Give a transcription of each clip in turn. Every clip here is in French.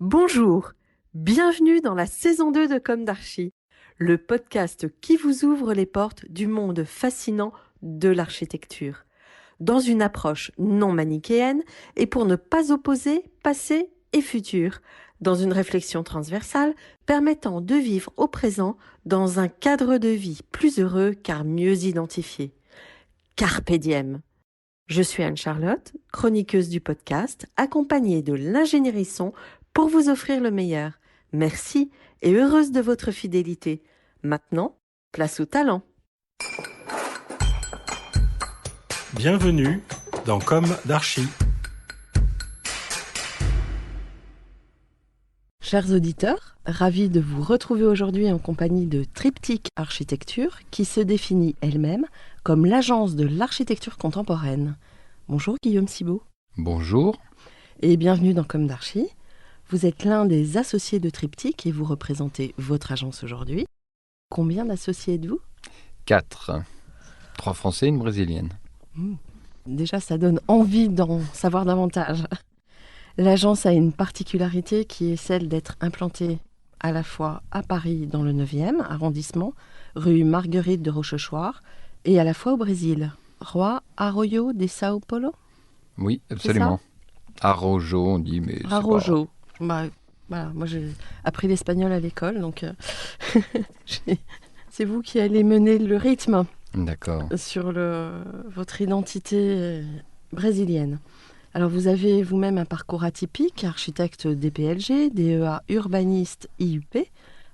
Bonjour, bienvenue dans la saison 2 de Comme d'Archi, le podcast qui vous ouvre les portes du monde fascinant de l'architecture, dans une approche non manichéenne et pour ne pas opposer passé et futur, dans une réflexion transversale permettant de vivre au présent dans un cadre de vie plus heureux car mieux identifié. Carpe diem. Je suis Anne-Charlotte, chroniqueuse du podcast, accompagnée de l'ingénierie son pour vous offrir le meilleur. Merci et heureuse de votre fidélité. Maintenant, place au talent. Bienvenue dans Comme d'Archi. Chers auditeurs, ravis de vous retrouver aujourd'hui en compagnie de Triptyque Architecture qui se définit elle-même comme l'agence de l'architecture contemporaine. Bonjour Guillaume Cibaud. Bonjour. Et bienvenue dans Comme d'Archi. Vous êtes l'un des associés de Triptyque et vous représentez votre agence aujourd'hui. Combien d'associés êtes-vous ? 4. 3 Français et une Brésilienne. Déjà, ça donne envie d'en savoir davantage. L'agence a une particularité qui est celle d'être implantée à la fois à Paris dans le 9e arrondissement, rue Marguerite de Rochechouart, et à la fois au Brésil, Rua Arroyo de Sao Paulo. Oui, absolument. Arrojo, on dit, mais c'est Arrojo. Voilà, moi j'ai appris l'espagnol à l'école, donc c'est vous qui allez mener le rythme D'accord. sur votre identité brésilienne. Alors vous avez vous-même un parcours atypique, architecte DPLG, DEA urbaniste IUP,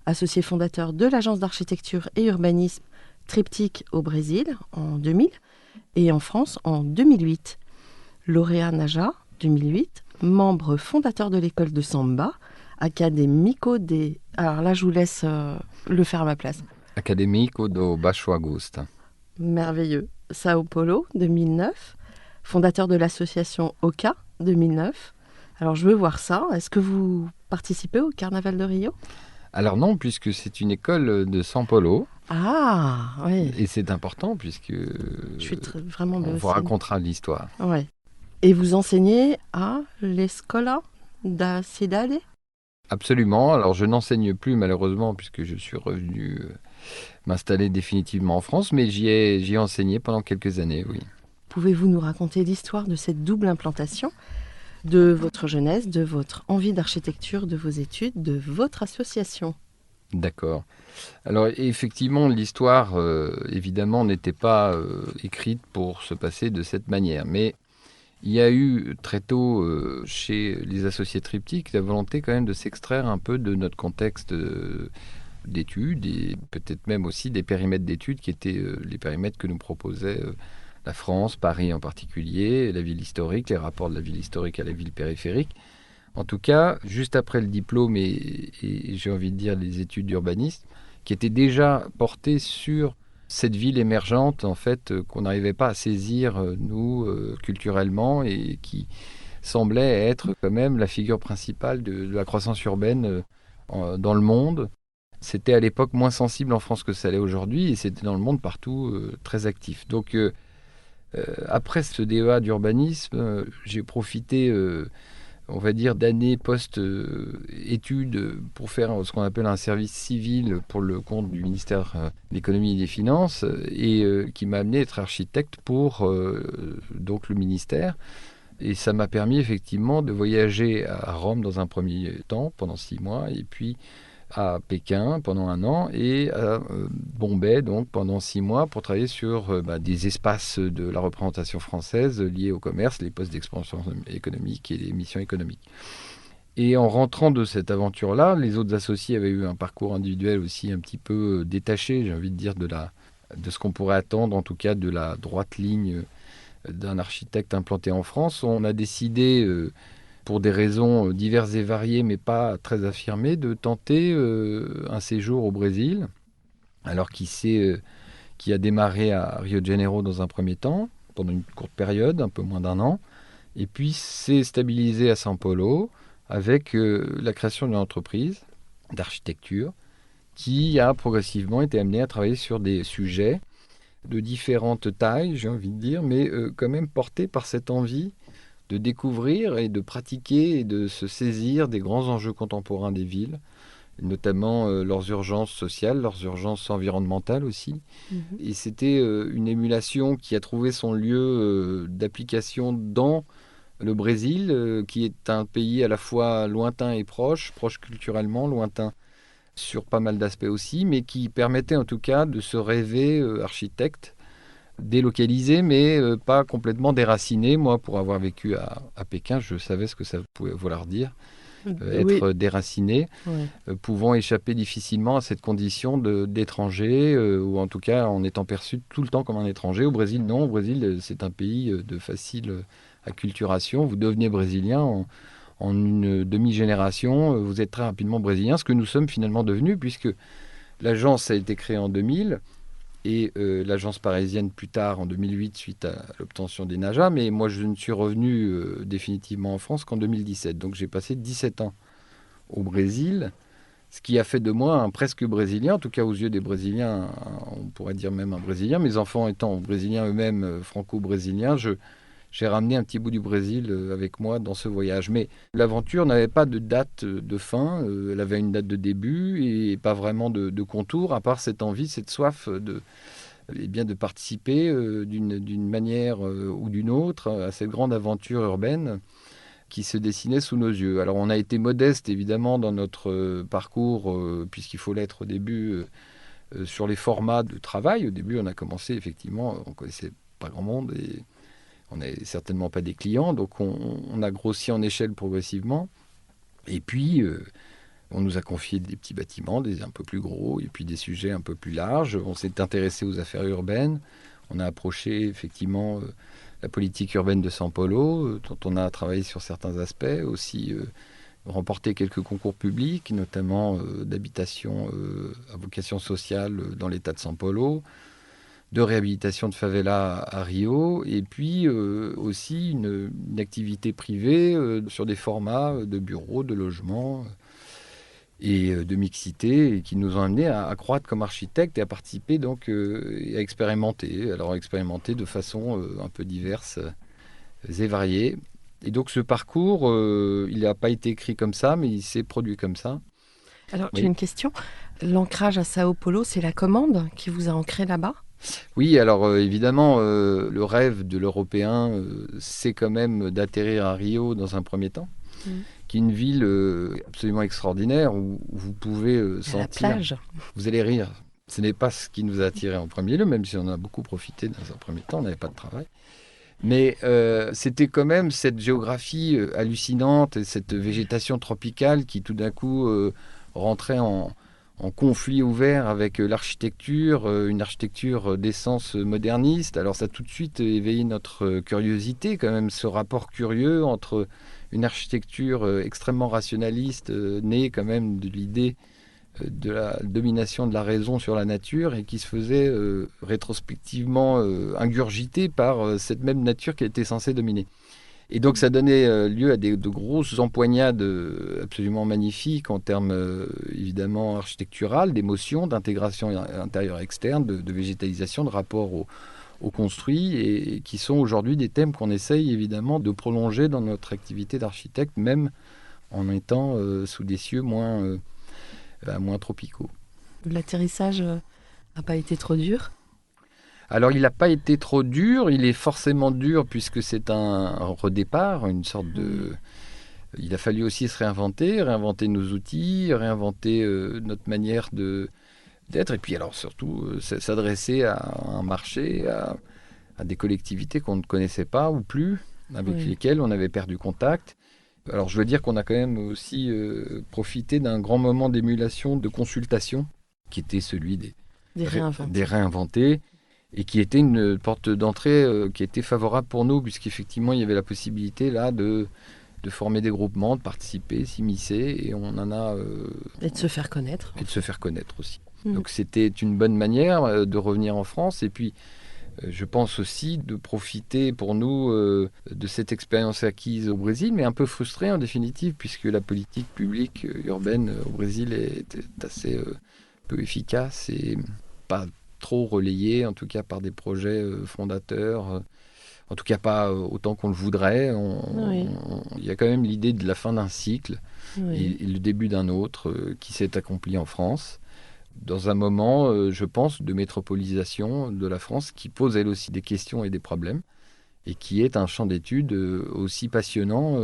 associé fondateur de l'agence d'architecture et urbanisme Triptyque au Brésil en 2000 et en France en 2008. Lauréat NAJA 2008, membre fondateur de l'école de Samba, Académico de... Alors là, je vous laisse le faire à ma place. Académico do Baixo Augusta. Merveilleux. Sao Paulo 2009, fondateur de l'association OCA 2009. Alors je veux voir ça. Est-ce que vous participez au Carnaval de Rio ? Alors non, puisque c'est une école de São Paulo. Ah, oui. Et c'est important puisque Je suis vraiment on vous racontera l'histoire. Ouais. Et vous enseignez à l'Escola da Cidade ? Absolument. Alors je n'enseigne plus malheureusement puisque je suis revenu m'installer définitivement en France, mais j'y ai enseigné pendant quelques années, oui. Pouvez-vous nous raconter l'histoire de cette double implantation, de votre jeunesse, de votre envie d'architecture, de vos études, de votre association ? D'accord. Alors effectivement, l'histoire, évidemment, n'était pas écrite pour se passer de cette manière. Mais il y a eu très tôt, chez les associés Triptyque, la volonté quand même de s'extraire un peu de notre contexte d'études et peut-être même aussi des périmètres d'études qui étaient les périmètres que nous proposait la France, Paris en particulier, la ville historique, les rapports de la ville historique à la ville périphérique. En tout cas, juste après le diplôme et j'ai envie de dire les études d'urbanisme, qui étaient déjà portées sur cette ville émergente, en fait, qu'on n'arrivait pas à saisir, nous, culturellement, et qui semblait être quand même la figure principale de la croissance urbaine dans le monde. C'était à l'époque moins sensible en France que ça l'est aujourd'hui, et c'était dans le monde partout très actif. Donc, après ce DEA d'urbanisme, j'ai profité... on va dire, d'années post-études pour faire ce qu'on appelle un service civil pour le compte du ministère de l'économie et des finances et qui m'a amené à être architecte pour donc le ministère. Et ça m'a permis effectivement de voyager à Rome dans un premier temps pendant 6 mois et puis à Pékin pendant 1 an et à Bombay donc pendant 6 mois pour travailler sur des espaces de la représentation française liés au commerce, les postes d'expansion économique et les missions économiques. Et en rentrant de cette aventure-là, les autres associés avaient eu un parcours individuel aussi un petit peu détaché, j'ai envie de dire, de ce qu'on pourrait attendre, en tout cas de la droite ligne d'un architecte implanté en France. On a décidé... pour des raisons diverses et variées, mais pas très affirmées, de tenter un séjour au Brésil, alors qui a démarré à Rio de Janeiro dans un premier temps, pendant une courte période, un peu moins d'1 an, et puis s'est stabilisé à São Paulo avec la création d'une entreprise d'architecture qui a progressivement été amenée à travailler sur des sujets de différentes tailles, j'ai envie de dire, mais quand même portés par cette envie de découvrir et de pratiquer et de se saisir des grands enjeux contemporains des villes, notamment leurs urgences sociales, leurs urgences environnementales aussi. Et c'était une émulation qui a trouvé son lieu d'application dans le Brésil, qui est un pays à la fois lointain et proche culturellement, lointain sur pas mal d'aspects aussi, mais qui permettait en tout cas de se rêver architecte, délocalisé, mais pas complètement déraciné. Moi, pour avoir vécu à Pékin, je savais ce que ça pouvait vouloir dire. Être déraciné, pouvant échapper difficilement à cette condition d'étranger, ou en tout cas en étant perçu tout le temps comme un étranger. Au Brésil, non. Au Brésil, c'est un pays de facile acculturation. Vous devenez brésilien en une demi-génération. Vous êtes très rapidement brésilien, ce que nous sommes finalement devenus, puisque l'agence a été créée en 2000, et l'agence parisienne plus tard en 2008 suite à l'obtention des NAJA, mais moi je ne suis revenu définitivement en France qu'en 2017, donc j'ai passé 17 ans au Brésil, ce qui a fait de moi un presque Brésilien, en tout cas aux yeux des Brésiliens, on pourrait dire même un Brésilien, mes enfants étant brésiliens eux-mêmes, franco-brésiliens, j'ai ramené un petit bout du Brésil avec moi dans ce voyage. Mais l'aventure n'avait pas de date de fin, elle avait une date de début et pas vraiment de contour, à part cette envie, cette soif de participer d'une manière ou d'une autre à cette grande aventure urbaine qui se dessinait sous nos yeux. Alors on a été modeste évidemment dans notre parcours, puisqu'il faut l'être au début, sur les formats de travail. Au début on a commencé effectivement, on ne connaissait pas grand monde et on n'avait certainement pas des clients, donc on a grossi en échelle progressivement. Et puis, on nous a confié des petits bâtiments, des un peu plus gros, et puis des sujets un peu plus larges. On s'est intéressé aux affaires urbaines. On a approché effectivement la politique urbaine de São Paulo, dont on a travaillé sur certains aspects, aussi remporté quelques concours publics, notamment d'habitation à vocation sociale dans l'État de São Paulo, de réhabilitation de favelas à Rio, et puis aussi une activité privée sur des formats de bureaux, de logements et de mixité, et qui nous ont amenés à croître comme architectes et à participer donc et à expérimenter. Alors expérimenter de façon un peu diverse et variée. Et donc ce parcours, il n'a pas été écrit comme ça, mais il s'est produit comme ça. Alors j'ai une question. L'ancrage à Sao Paulo, c'est la commande qui vous a ancré là-bas ? Oui, alors évidemment, le rêve de l'Européen, c'est quand même d'atterrir à Rio dans un premier temps, qui est une ville absolument extraordinaire où vous pouvez sentir... La plage. Vous allez rire. Ce n'est pas ce qui nous a attirés en premier lieu, même si on a beaucoup profité dans un premier temps, on n'avait pas de travail. Mais c'était quand même cette géographie hallucinante, cette végétation tropicale qui tout d'un coup rentrait en conflit ouvert avec l'architecture, une architecture d'essence moderniste. Alors ça a tout de suite éveillé notre curiosité, quand même, ce rapport curieux entre une architecture extrêmement rationaliste, née quand même de l'idée de la domination de la raison sur la nature et qui se faisait rétrospectivement ingurgiter par cette même nature qui était censée dominer. Et donc ça donnait lieu à de grosses empoignades absolument magnifiques en termes évidemment architectural, d'émotion, d'intégration intérieure et externe, de végétalisation, de rapport au construit, et qui sont aujourd'hui des thèmes qu'on essaye évidemment de prolonger dans notre activité d'architecte, même en étant sous des cieux moins tropicaux. L'atterrissage n'a pas été trop dur ? Alors, il n'a pas été trop dur. Il est forcément dur puisque c'est un redépart, une sorte de... Il a fallu aussi se réinventer nos outils, réinventer notre manière d'être. Et puis, alors, surtout, s'adresser à un marché, à des collectivités qu'on ne connaissait pas ou plus, avec lesquelles on avait perdu contact. Alors, je veux dire qu'on a quand même aussi profité d'un grand moment d'émulation, de consultation, qui était celui des réinventés. Et qui était une porte d'entrée qui était favorable pour nous, puisqu'effectivement, il y avait la possibilité là de former des groupements, de participer, s'immiscer, et on en a... et de se faire connaître. Et de se faire connaître aussi. Donc c'était une bonne manière de revenir en France, et puis je pense aussi de profiter pour nous de cette expérience acquise au Brésil, mais un peu frustrée en définitive, puisque la politique publique urbaine au Brésil est assez peu efficace et pas trop relayé, en tout cas par des projets fondateurs. En tout cas, pas autant qu'on le voudrait. Oui. Il y a quand même l'idée de la fin d'un cycle Oui. et le début d'un autre qui s'est accompli en France, dans un moment, je pense, de métropolisation de la France qui pose elle aussi des questions et des problèmes, et qui est un champ d'études aussi passionnant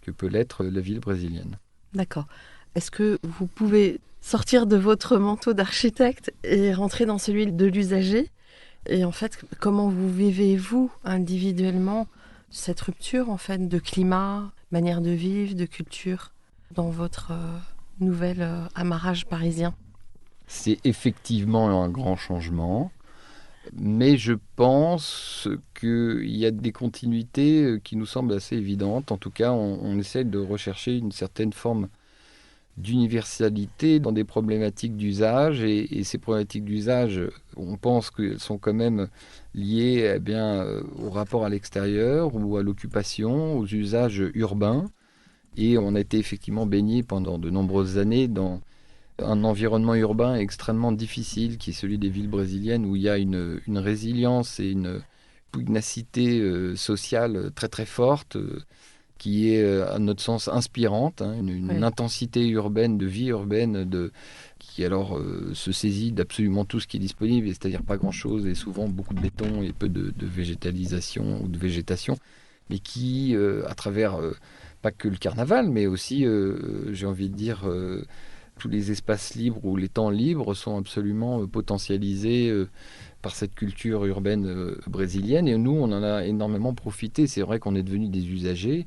que peut l'être la ville brésilienne. D'accord. Est-ce que vous pouvez sortir de votre manteau d'architecte et rentrer dans celui de l'usager? Et en fait, comment vous vivez, vous, individuellement, cette rupture, en fait, de climat, manière de vivre, de culture, dans votre nouvel amarrage parisien? C'est effectivement un grand changement, mais je pense qu'il y a des continuités qui nous semblent assez évidentes. En tout cas, on essaie de rechercher une certaine forme d'universalité dans des problématiques d'usage, et ces problématiques d'usage, on pense qu'elles sont quand même liées au rapport à l'extérieur ou à l'occupation, aux usages urbains, et on a été effectivement baigné pendant de nombreuses années dans un environnement urbain extrêmement difficile qui est celui des villes brésiliennes, où il y a une résilience et une pugnacité sociale très très forte, qui est, à notre sens, inspirante, hein, une Oui. intensité urbaine, de vie urbaine, qui alors se saisit d'absolument tout ce qui est disponible, c'est-à-dire pas grand-chose, et souvent beaucoup de béton et peu de végétalisation ou de végétation, mais qui, à travers pas que le carnaval, mais aussi, j'ai envie de dire, tous les espaces libres ou les temps libres sont absolument potentialisés par cette culture urbaine brésilienne. Et nous, on en a énormément profité. C'est vrai qu'on est devenus des usagers.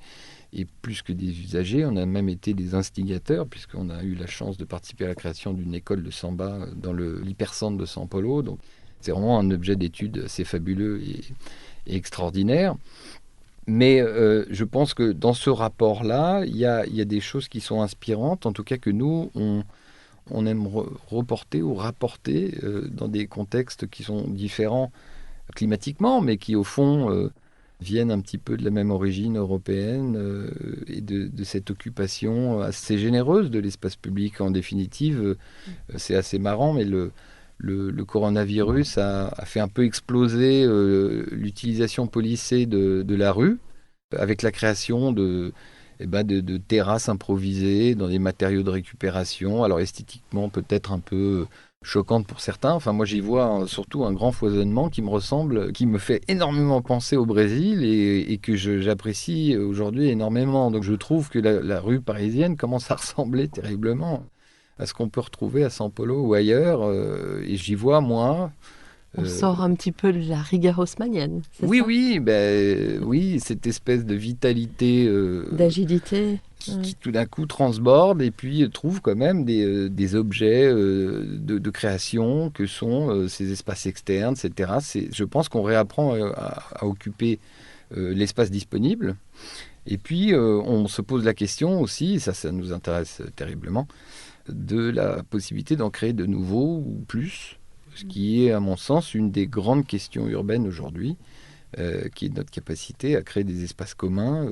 Et plus que des usagers, on a même été des instigateurs, puisqu'on a eu la chance de participer à la création d'une école de samba dans l'hypercentre de São Paulo. Donc, c'est vraiment un objet d'étude assez fabuleux et extraordinaire. Mais je pense que dans ce rapport-là, il y a des choses qui sont inspirantes, en tout cas que nous, on aime reporter ou rapporter dans des contextes qui sont différents climatiquement, mais qui au fond viennent un petit peu de la même origine européenne et de cette occupation assez généreuse de l'espace public. En définitive, c'est assez marrant, mais le coronavirus a fait un peu exploser l'utilisation policée de la rue, avec la création de terrasses improvisées dans des matériaux de récupération, alors esthétiquement peut-être un peu choquante pour certains. Enfin, moi j'y vois surtout un grand foisonnement qui me ressemble, qui me fait énormément penser au Brésil, et que j'apprécie aujourd'hui énormément. Donc je trouve que la rue parisienne commence à ressembler terriblement à ce qu'on peut retrouver à São Paulo ou ailleurs, et j'y vois moi. On sort un petit peu de la rigueur haussmannienne, c'est Oui, ça? oui, oui, cette espèce de vitalité D'agilité. qui tout d'un coup transborde, et puis trouve quand même des objets de création que sont ces espaces externes, etc. Je pense qu'on réapprend à occuper l'espace disponible. Et puis on se pose la question aussi, et ça nous intéresse terriblement, de la possibilité d'en créer de nouveaux ou plus, ce qui est, à mon sens, une des grandes questions urbaines aujourd'hui, qui est notre capacité à créer des espaces communs,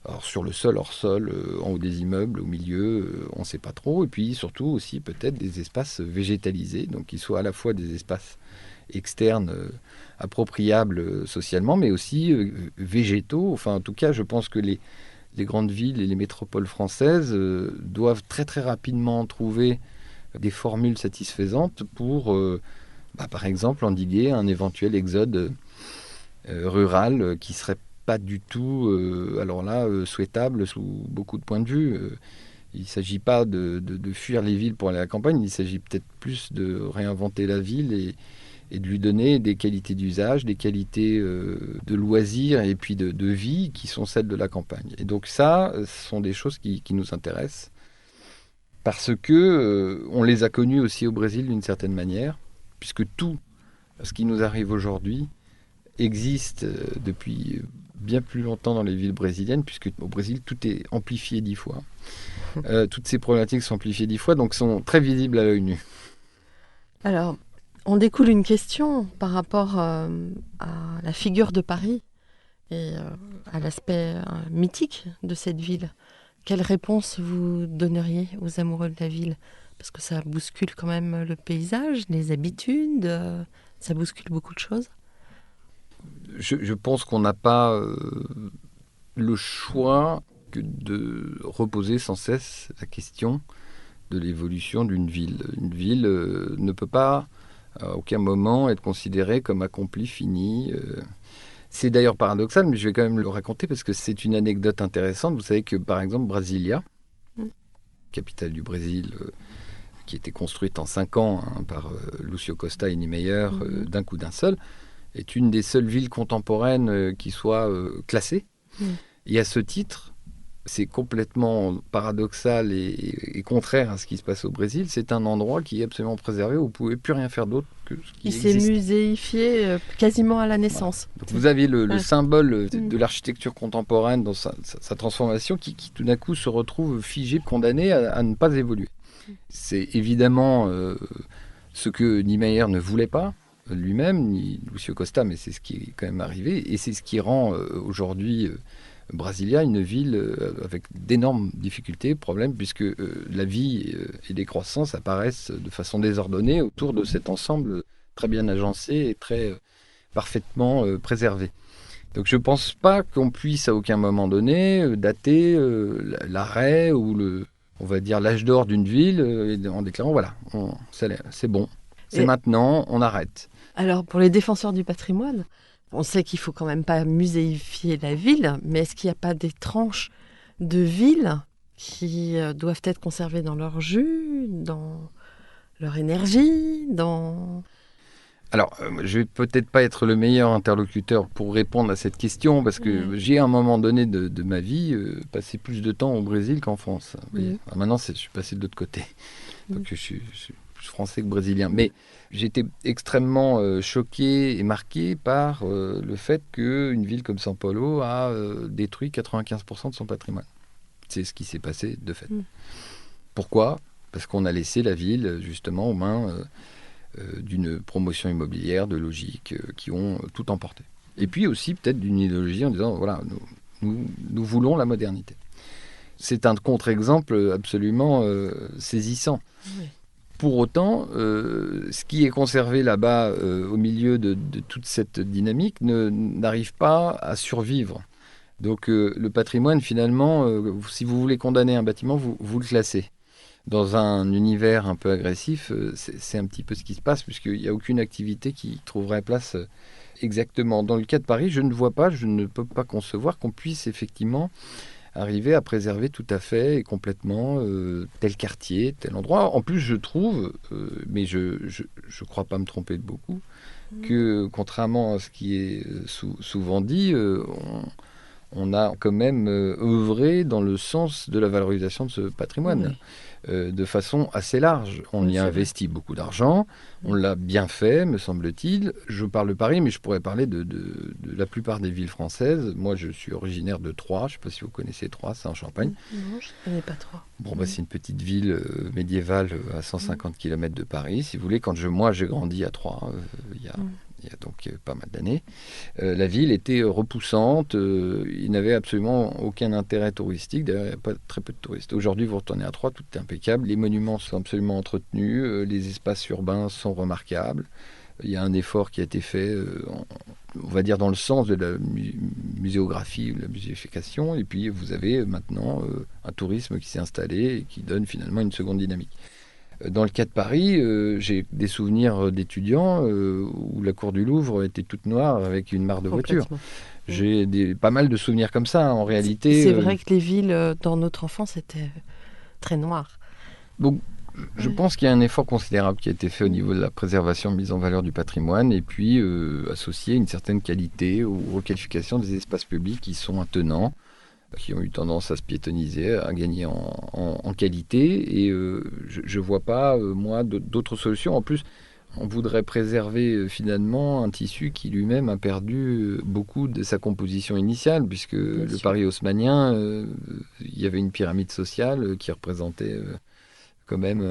alors sur le sol, hors sol, en haut des immeubles, au milieu, on ne sait pas trop, et puis surtout aussi peut-être des espaces végétalisés, donc qui soient à la fois des espaces externes appropriables socialement, mais aussi végétaux. Enfin, en tout cas, je pense que les grandes villes et les métropoles françaises doivent très très rapidement trouver des formules satisfaisantes pour, par exemple, endiguer un éventuel exode rural qui serait pas du tout, alors là, souhaitable sous beaucoup de points de vue. Il ne s'agit pas de fuir les villes pour aller à la campagne, il s'agit peut-être plus de réinventer la ville et de lui donner des qualités d'usage, des qualités de loisirs et puis de vie qui sont celles de la campagne. Et donc ça, ce sont des choses qui nous intéressent, parce que on les a connues aussi au Brésil d'une certaine manière, puisque tout ce qui nous arrive aujourd'hui existe depuis bien plus longtemps dans les villes brésiliennes, puisque au Brésil, tout est amplifié 10 fois. Toutes ces problématiques sont amplifiées 10 fois, donc sont très visibles à l'œil nu. Alors, on découle une question par rapport à la figure de Paris et à l'aspect mythique de cette ville. Quelle réponse vous donneriez aux amoureux de la ville? Parce que ça bouscule quand même le paysage, les habitudes, ça bouscule beaucoup de choses. Je pense qu'on n'a pas le choix que de reposer sans cesse la question de l'évolution d'une ville. Une ville ne peut pas à aucun moment être considérée comme accomplie, finie. C'est d'ailleurs paradoxal, mais je vais quand même le raconter parce que c'est une anecdote intéressante. Vous savez que, par exemple, Brasilia, capitale du Brésil, qui était construite en 5 ans par Lúcio Costa et Niemeyer, d'un coup d'un seul, est une des seules villes contemporaines qui soit classée. Et à ce titre, c'est complètement paradoxal et contraire à ce qui se passe au Brésil. C'est un endroit qui est absolument préservé où vous ne pouvez plus rien faire d'autre que ce qui existe. Il s'est muséifié quasiment à la naissance. Voilà. Donc vous avez le symbole de l'architecture contemporaine dans sa transformation qui tout d'un coup se retrouve figé, condamné à ne pas évoluer. C'est évidemment ce que Niemeyer ne voulait pas lui-même, ni Lúcio Costa, mais c'est ce qui est quand même arrivé. Et c'est ce qui rend aujourd'hui Brasilia une ville avec d'énormes difficultés, problèmes, puisque la vie et les croissances apparaissent de façon désordonnée autour de cet ensemble très bien agencé et très parfaitement préservé. Donc je ne pense pas qu'on puisse à aucun moment donné dater l'arrêt ou on va dire l'âge d'or d'une ville en déclarant voilà, c'est bon, c'est maintenant, on arrête. Alors pour les défenseurs du patrimoine, on sait qu'il ne faut quand même pas muséifier la ville, mais est-ce qu'il n'y a pas des tranches de ville qui doivent être conservées dans leur jus, dans leur énergie, dans... Alors, je vais peut-être pas être le meilleur interlocuteur pour répondre à cette question, parce que j'ai à un moment donné de ma vie passé plus de temps au Brésil qu'en France. Alors, maintenant, je suis passé de l'autre côté. Donc, je suis plus français que brésilien. Mais j'étais extrêmement choqué et marqué par le fait qu'une ville comme São Paulo a détruit 95% de son patrimoine. C'est ce qui s'est passé de fait. Pourquoi ? Parce qu'on a laissé la ville justement aux mains d'une promotion immobilière, de logique, qui ont tout emporté. Et puis aussi peut-être d'une idéologie en disant, voilà, nous voulons la modernité. C'est un contre-exemple absolument saisissant. Oui. Pour autant, ce qui est conservé là-bas au milieu de toute cette dynamique n'arrive pas à survivre. Donc le patrimoine, finalement, si vous voulez condamner un bâtiment, vous le classez. Dans un univers un peu agressif, c'est un petit peu ce qui se passe, puisqu'il n'y a aucune activité qui trouverait place exactement. Dans le cas de Paris, je ne peux pas concevoir qu'on puisse effectivement arriver à préserver tout à fait et complètement tel quartier, tel endroit. En plus, je trouve, mais je crois pas me tromper de beaucoup, que contrairement à ce qui est souvent dit, on a quand même œuvré dans le sens de la valorisation de ce patrimoine. De façon assez large. On y a investi beaucoup d'argent, on l'a bien fait, me semble-t-il. Je parle de Paris, mais je pourrais parler de la plupart des villes françaises. Moi, je suis originaire de Troyes, je ne sais pas si vous connaissez Troyes, c'est en Champagne. Non, je ne connais pas Troyes. Bon, c'est une petite ville médiévale à 150 km de Paris, si vous voulez. Moi, j'ai grandi à Troyes, il y a donc pas mal d'années. La ville était repoussante, il n'avait absolument aucun intérêt touristique, d'ailleurs il n'y a pas très peu de touristes. Aujourd'hui vous retournez à Troyes, tout est impeccable, les monuments sont absolument entretenus, les espaces urbains sont remarquables, il y a un effort qui a été fait, on va dire dans le sens de la muséographie, de la muséification, et puis vous avez maintenant un tourisme qui s'est installé et qui donne finalement une seconde dynamique. Dans le cas de Paris, j'ai des souvenirs d'étudiants où la cour du Louvre était toute noire avec une mare de voitures. J'ai pas mal de souvenirs comme ça, en réalité. C'est vrai que les villes, dans notre enfance, étaient très noires. Donc, je pense qu'il y a un effort considérable qui a été fait au niveau de la préservation, mise en valeur du patrimoine, et puis associer une certaine qualité aux requalifications des espaces publics qui sont attenants, qui ont eu tendance à se piétoniser, à gagner en qualité. Et je ne vois pas, moi, d'autres solutions. En plus, on voudrait préserver finalement un tissu qui lui-même a perdu beaucoup de sa composition initiale, puisque le Paris haussmannien, il y avait une pyramide sociale qui représentait quand même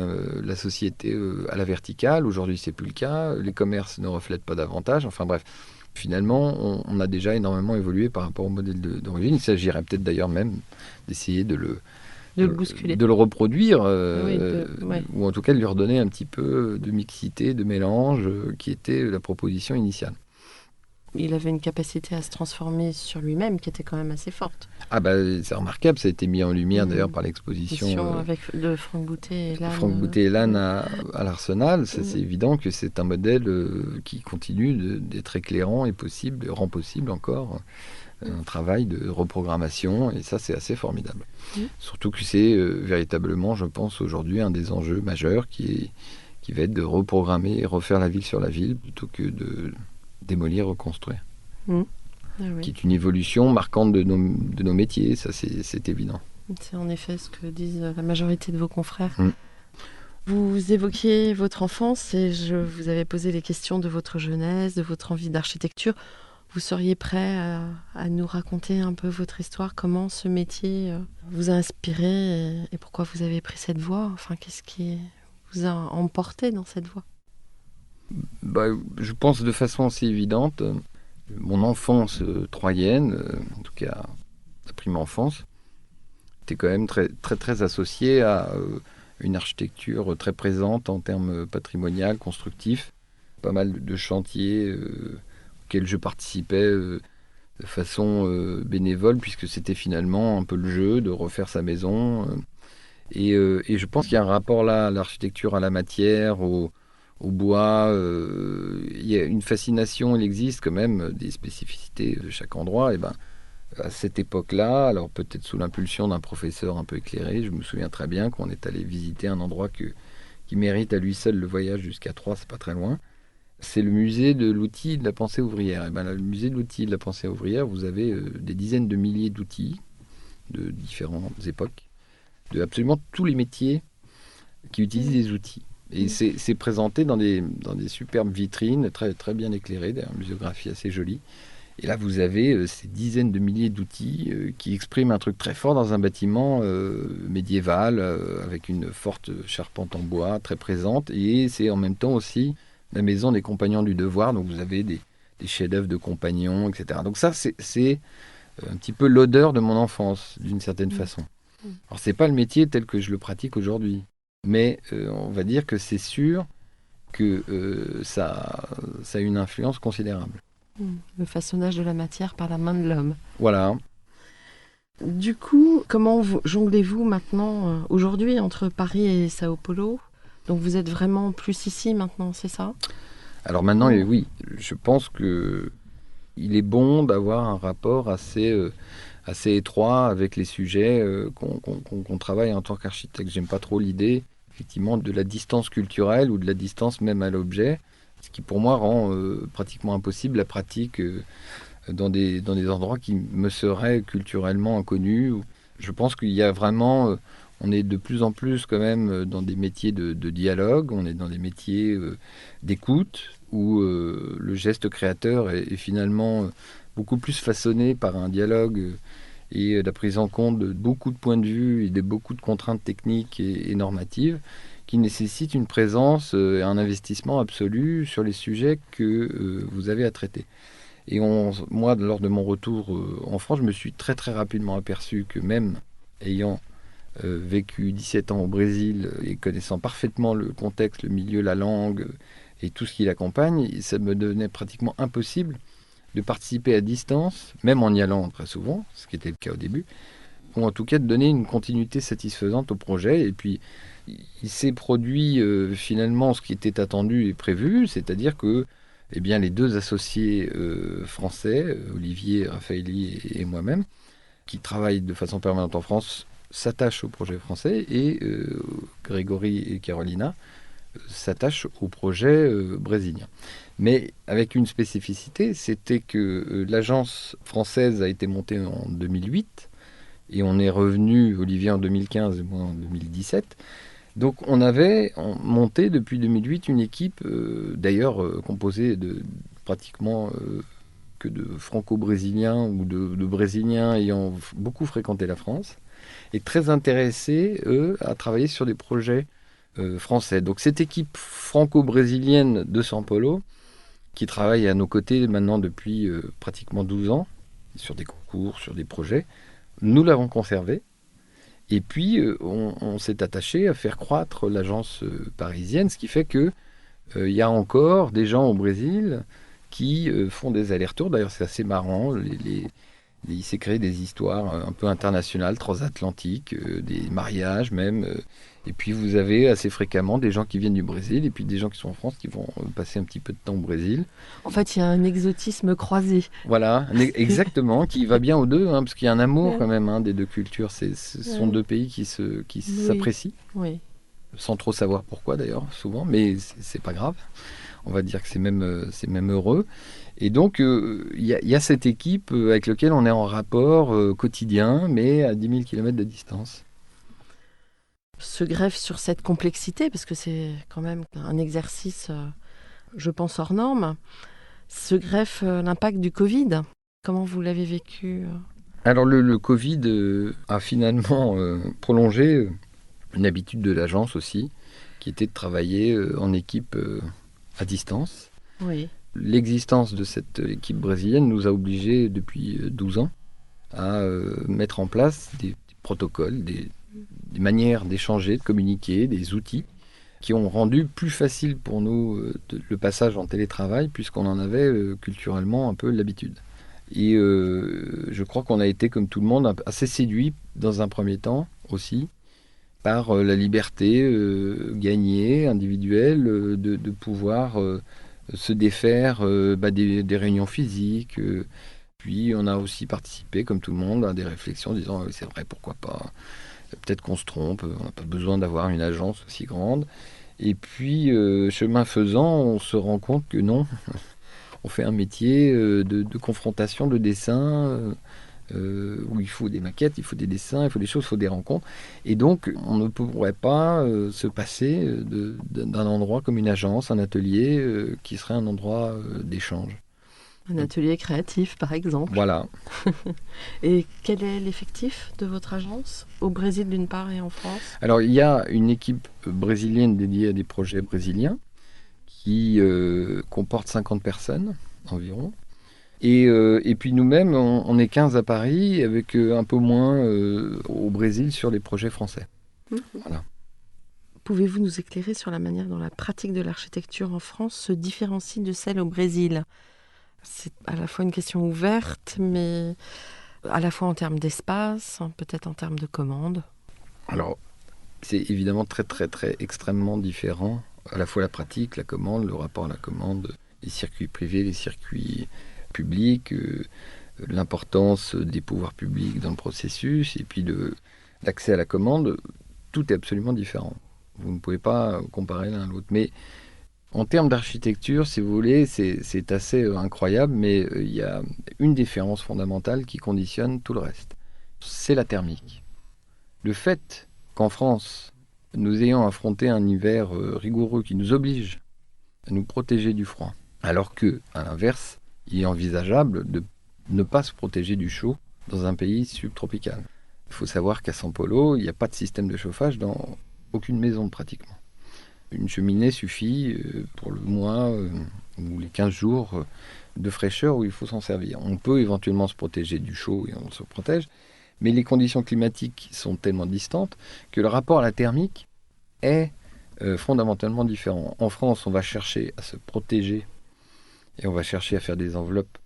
la société à la verticale. Aujourd'hui, ce n'est plus le cas. Les commerces ne reflètent pas davantage. Enfin bref. Finalement, on a déjà énormément évolué par rapport au modèle d'origine. Il s'agirait peut-être d'ailleurs même d'essayer de le bousculer, de le reproduire, ou en tout cas de lui redonner un petit peu de mixité, de mélange, qui était la proposition initiale. il avait une capacité à se transformer sur lui-même qui était quand même assez forte. Ah bah c'est remarquable, ça a été mis en lumière d'ailleurs par l'exposition Avec de Franck Boutet et Lannes. Franck Boutet et Lannes à l'Arsenal. C'est évident que c'est un modèle qui continue d'être éclairant et possible, rend possible encore un travail de reprogrammation, et ça c'est assez formidable. Surtout que c'est véritablement, je pense, aujourd'hui un des enjeux majeurs qui va être de reprogrammer et refaire la ville sur la ville plutôt que de démolir, reconstruire. Qui est une évolution marquante de nos métiers, ça c'est évident. C'est en effet ce que disent la majorité de vos confrères. Vous évoquiez votre enfance et je vous avais posé les questions de votre jeunesse, de votre envie d'architecture. Vous seriez prêt à nous raconter un peu votre histoire, comment ce métier vous a inspiré et pourquoi vous avez pris cette voie? Enfin, qu'est-ce qui vous a emporté dans cette voie? Je pense de façon assez évidente. Mon enfance troyenne, en tout cas la prime enfance, était quand même très, très, très associée à une architecture très présente en termes patrimonial, constructifs. Pas mal de chantiers auxquels je participais de façon bénévole, puisque c'était finalement un peu le jeu de refaire sa maison. Et je pense qu'il y a un rapport là à l'architecture, à la matière, au bois. Il y a une fascination, il existe quand même des spécificités de chaque endroit. Et à cette époque-là, alors peut-être sous l'impulsion d'un professeur un peu éclairé, je me souviens très bien qu'on est allé visiter un endroit qui mérite à lui seul le voyage jusqu'à Troyes, c'est pas très loin. C'est le musée de l'outil et de la pensée ouvrière. Le musée de l'outil et de la pensée ouvrière, vous avez des dizaines de milliers d'outils de différentes époques, de absolument tous les métiers qui utilisent des outils. Et c'est présenté dans des superbes vitrines, très, très bien éclairées, d'ailleurs, une muséographie assez jolie. Et là, vous avez ces dizaines de milliers d'outils qui expriment un truc très fort dans un bâtiment médiéval, avec une forte charpente en bois très présente. Et c'est en même temps aussi la maison des compagnons du devoir. Donc vous avez des chefs-d'œuvre de compagnons, etc. Donc ça, c'est un petit peu l'odeur de mon enfance, d'une certaine façon. Alors, c'est pas le métier tel que je le pratique aujourd'hui. Mais on va dire que c'est sûr que ça a une influence considérable. Le façonnage de la matière par la main de l'homme. Voilà. Du coup, comment jonglez-vous maintenant, aujourd'hui, entre Paris et Sao Paulo? Donc vous êtes vraiment plus ici maintenant, c'est ça? Alors maintenant, oui, je pense que il est bon d'avoir un rapport assez étroit avec les sujets qu'on travaille en tant qu'architecte. J'aime pas trop l'idée, effectivement, de la distance culturelle ou de la distance même à l'objet, ce qui pour moi rend pratiquement impossible la pratique dans des endroits qui me seraient culturellement inconnus. Je pense qu'il y a vraiment... on est de plus en plus quand même dans des métiers de dialogue, on est dans des métiers d'écoute, où le geste créateur est finalement beaucoup plus façonné par un dialogue et la prise en compte de beaucoup de points de vue et de beaucoup de contraintes techniques et normatives qui nécessitent une présence et un investissement absolu sur les sujets que vous avez à traiter. Et moi, lors de mon retour en France, je me suis très très rapidement aperçu que même ayant vécu 17 ans au Brésil et connaissant parfaitement le contexte, le milieu, la langue et tout ce qui l'accompagne, ça me devenait pratiquement impossible de participer à distance, même en y allant très souvent, ce qui était le cas au début, ou en tout cas de donner une continuité satisfaisante au projet. Et puis, il s'est produit finalement ce qui était attendu et prévu, c'est-à-dire que les deux associés français, Olivier Raffaelli et moi-même, qui travaillent de façon permanente en France, s'attachent au projet français, et Grégory et Carolina s'attachent au projet brésilien. Mais avec une spécificité, c'était que l'agence française a été montée en 2008, et on est revenu, Olivier en 2015 et moi en 2017. Donc on avait monté depuis 2008 une équipe, d'ailleurs composée de pratiquement que de franco-brésiliens ou de brésiliens ayant beaucoup fréquenté la France, et très intéressés, eux, à travailler sur des projets français. Donc cette équipe franco-brésilienne de São Paulo, qui travaille à nos côtés maintenant depuis pratiquement 12 ans, sur des concours, sur des projets, nous l'avons conservée. Et puis, on s'est attaché à faire croître l'agence parisienne, ce qui fait que y a encore des gens au Brésil qui font des allers-retours. D'ailleurs, c'est assez marrant. Il s'est créé des histoires un peu internationales, transatlantiques, des mariages même. Et puis vous avez assez fréquemment des gens qui viennent du Brésil et puis des gens qui sont en France qui vont passer un petit peu de temps au Brésil. En fait, il y a un exotisme croisé. Voilà, exactement, qui va bien aux deux, hein, parce qu'il y a un amour quand même des deux cultures. Ce sont deux pays qui s'apprécient, sans trop savoir pourquoi d'ailleurs, souvent, mais c'est pas grave. On va dire que c'est même heureux. Et donc, il y a cette équipe avec laquelle on est en rapport quotidien, mais à 10 000 km de distance. Se greffe sur cette complexité, parce que c'est quand même un exercice, je pense, hors norme, se greffe l'impact du Covid. Comment vous l'avez vécu Alors, le Covid a finalement prolongé une habitude de l'agence aussi, qui était de travailler en équipe à distance. Oui. L'existence de cette équipe brésilienne nous a obligés depuis 12 ans à mettre en place des protocoles, des manières d'échanger, de communiquer, des outils qui ont rendu plus facile pour nous le passage en télétravail puisqu'on en avait culturellement un peu l'habitude. Et je crois qu'on a été, comme tout le monde, assez séduit dans un premier temps aussi par la liberté gagnée, individuelle, de pouvoir se défaire des réunions physiques. Puis on a aussi participé, comme tout le monde, à des réflexions disant c'est vrai, pourquoi pas, peut-être qu'on se trompe, on n'a pas besoin d'avoir une agence aussi grande. Et puis, chemin faisant, on se rend compte que non, on fait un métier de confrontation, de dessin, où il faut des maquettes, il faut des dessins, il faut des choses, il faut des rencontres. Et donc, on ne pourrait pas se passer d'un endroit comme une agence, un atelier, qui serait un endroit d'échange. Un atelier créatif, par exemple. Voilà. Et quel est l'effectif de votre agence, au Brésil d'une part et en France ? Alors, il y a une équipe brésilienne dédiée à des projets brésiliens qui comporte 50 personnes environ. Et puis nous-mêmes, on est 15 à Paris, avec un peu moins au Brésil sur les projets français. Voilà. Pouvez-vous nous éclairer sur la manière dont la pratique de l'architecture en France se différencie de celle au Brésil ? C'est à la fois une question ouverte, mais à la fois en termes d'espace, peut-être en termes de commandes. Alors, c'est évidemment très, très, très extrêmement différent. À la fois la pratique, la commande, le rapport à la commande, les circuits privés, les circuits publics, l'importance des pouvoirs publics dans le processus, et puis l'accès à la commande, tout est absolument différent. Vous ne pouvez pas comparer l'un à l'autre. Mais en termes d'architecture, si vous voulez, c'est assez incroyable, mais il y a une différence fondamentale qui conditionne tout le reste. C'est la thermique. Le fait qu'en France, nous ayons affronté un hiver rigoureux qui nous oblige à nous protéger du froid, alors que, à l'inverse, il est envisageable de ne pas se protéger du chaud dans un pays subtropical. Il faut savoir qu'à São Paulo, il n'y a pas de système de chauffage dans aucune maison pratiquement. Une cheminée suffit pour le mois ou les 15 jours de fraîcheur où il faut s'en servir. On peut éventuellement se protéger du chaud et on se protège, mais les conditions climatiques sont tellement distantes que le rapport à la thermique est fondamentalement différent. En France, on va chercher à se protéger et on va chercher à faire des enveloppes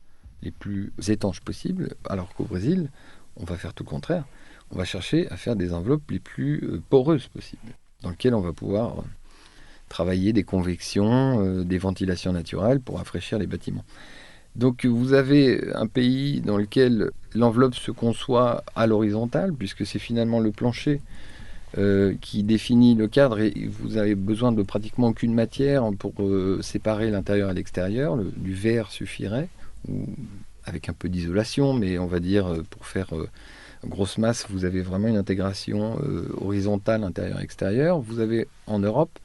les plus étanches possibles, alors qu'au Brésil, on va faire tout le contraire. On va chercher à faire des enveloppes les plus poreuses possibles, dans lesquelles on va pouvoir travailler des convections, des ventilations naturelles pour rafraîchir les bâtiments. Donc vous avez un pays dans lequel l'enveloppe se conçoit à l'horizontale, puisque c'est finalement le plancher qui définit le cadre, et vous avez besoin de pratiquement aucune matière pour séparer l'intérieur et l'extérieur. Du verre suffirait, ou avec un peu d'isolation, mais on va dire pour faire grosse masse, vous avez vraiment une intégration horizontale intérieur-extérieur. Vous avez en Europe,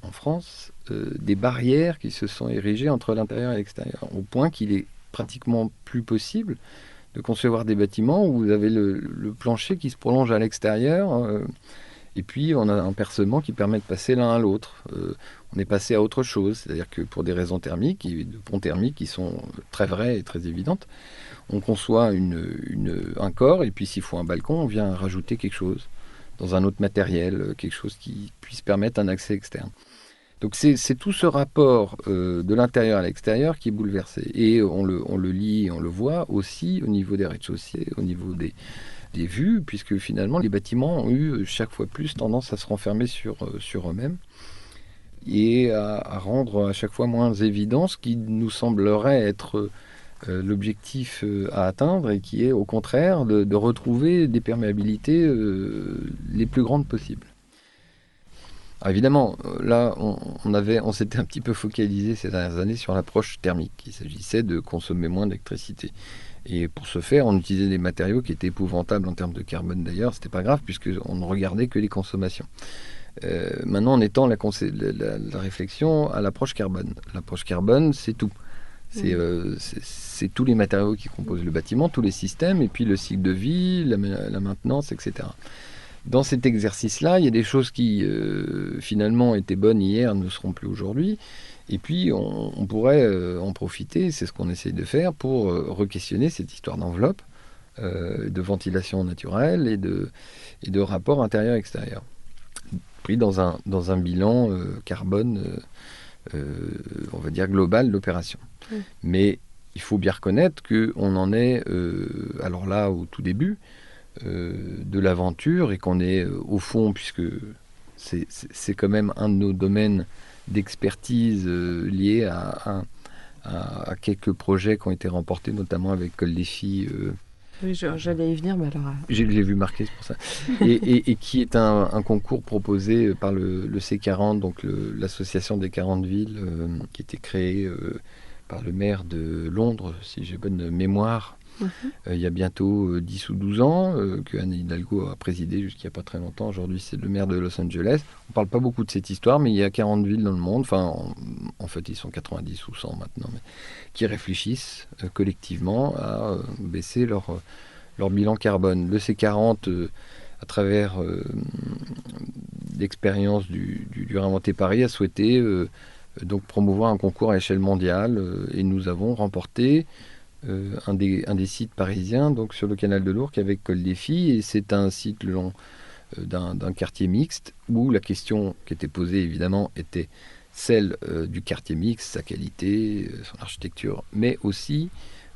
en France, des barrières qui se sont érigées entre l'intérieur et l'extérieur, au point qu'il est pratiquement plus possible de concevoir des bâtiments où vous avez le plancher qui se prolonge à l'extérieur, et puis on a un percement qui permet de passer l'un à l'autre. On est passé à autre chose, c'est-à-dire que pour des raisons thermiques, et de ponts thermiques qui sont très vraies et très évidentes, on conçoit un corps, et puis s'il faut un balcon, on vient rajouter quelque chose dans un autre matériel, quelque chose qui puisse permettre un accès externe. Donc c'est tout ce rapport de l'intérieur à l'extérieur qui est bouleversé. Et on le lit, on le voit aussi au niveau des rez-de-chaussée, au niveau des vues, puisque finalement les bâtiments ont eu chaque fois plus tendance à se renfermer sur eux-mêmes et à rendre à chaque fois moins évident ce qui nous semblerait être l'objectif à atteindre et qui est au contraire de retrouver des perméabilités les plus grandes possibles. Alors évidemment, là, on s'était un petit peu focalisé ces dernières années sur l'approche thermique. Il s'agissait de consommer moins d'électricité. Et pour ce faire, on utilisait des matériaux qui étaient épouvantables en termes de carbone d'ailleurs. C'était pas grave puisqu'on ne regardait que les consommations. Maintenant, on étend la réflexion à l'approche carbone. L'approche carbone, c'est tout. C'est tous les matériaux qui composent le bâtiment, tous les systèmes, et puis le cycle de vie, la maintenance, etc. Dans cet exercice-là, il y a des choses qui, finalement, étaient bonnes hier, ne seront plus aujourd'hui. Et puis, on pourrait en profiter, c'est ce qu'on essaye de faire, pour re-questionner cette histoire d'enveloppe, de ventilation naturelle et de rapport intérieur-extérieur, pris dans un bilan carbone, on va dire, global de l'opération. Mais il faut bien reconnaître qu'on en est, alors là, au tout début, de l'aventure et qu'on est au fond, puisque c'est quand même un de nos domaines d'expertise liés à quelques projets qui ont été remportés, notamment avec Col des Filles. Oui, j'allais y venir, mais alors... Je l'ai vu marquer, c'est pour ça. Et qui est un concours proposé par le C40, donc l'association des 40 villes, qui a été créée par le maire de Londres, si j'ai bonne mémoire, il y a bientôt 10 ou 12 ans, que Anne Hidalgo a présidé jusqu'il n'y a pas très longtemps. Aujourd'hui, c'est le maire de Los Angeles. On ne parle pas beaucoup de cette histoire, mais il y a 40 villes dans le monde, enfin, en fait, ils sont 90 ou 100 maintenant, mais qui réfléchissent collectivement à baisser leur bilan carbone. Le C40, à travers l'expérience du Réinventer Paris, a souhaité donc promouvoir un concours à échelle mondiale, et nous avons remporté un des sites parisiens, donc sur le canal de l'Ourcq avec Col des Filles, et c'est un site le long d'un quartier mixte où la question qui était posée évidemment était celle du quartier mixte, sa qualité, son architecture, mais aussi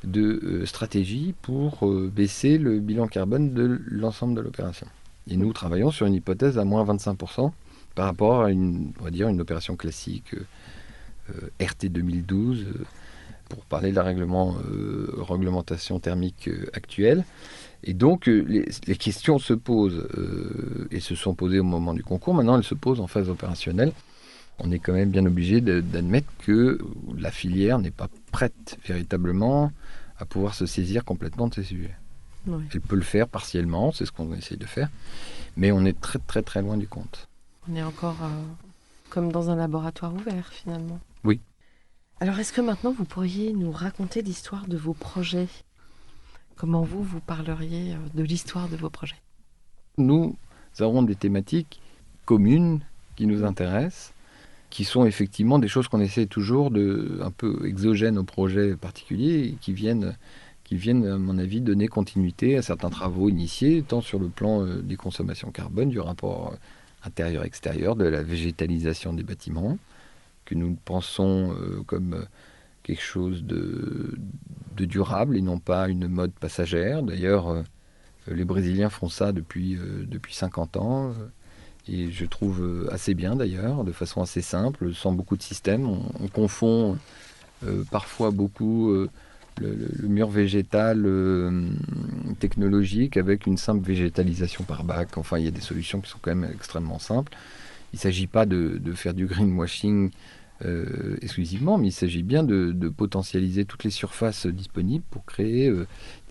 de stratégie pour baisser le bilan carbone de l'ensemble de l'opération. Et nous travaillons sur une hypothèse à moins 25% par rapport à on va dire une opération classique RT 2012, pour parler de la réglementation thermique actuelle. Et donc, les questions se posent et se sont posées au moment du concours. Maintenant, elles se posent en phase opérationnelle. On est quand même bien obligé d'admettre que la filière n'est pas prête véritablement à pouvoir se saisir complètement de ces sujets. Oui. Elle peut le faire partiellement, c'est ce qu'on essaye de faire, mais on est très très très loin du compte. On est encore comme dans un laboratoire ouvert finalement. Oui. Alors, est-ce que maintenant, vous pourriez nous raconter l'histoire de vos projets ? Comment vous parleriez de l'histoire de vos projets ? Nous avons des thématiques communes qui nous intéressent, qui sont effectivement des choses qu'on essaie toujours un peu exogènes au projet particulier, et qui viennent, à mon avis, donner continuité à certains travaux initiés, tant sur le plan des consommations carbone, du rapport intérieur-extérieur, de la végétalisation des bâtiments, que nous pensons comme quelque chose de durable et non pas une mode passagère. D'ailleurs, les Brésiliens font ça depuis 50 ans, et je trouve assez bien d'ailleurs, de façon assez simple, sans beaucoup de systèmes. On confond parfois beaucoup le mur végétal technologique avec une simple végétalisation par bac. Enfin, il y a des solutions qui sont quand même extrêmement simples. Il ne s'agit pas de faire du greenwashing exclusivement, mais il s'agit bien de potentialiser toutes les surfaces disponibles pour créer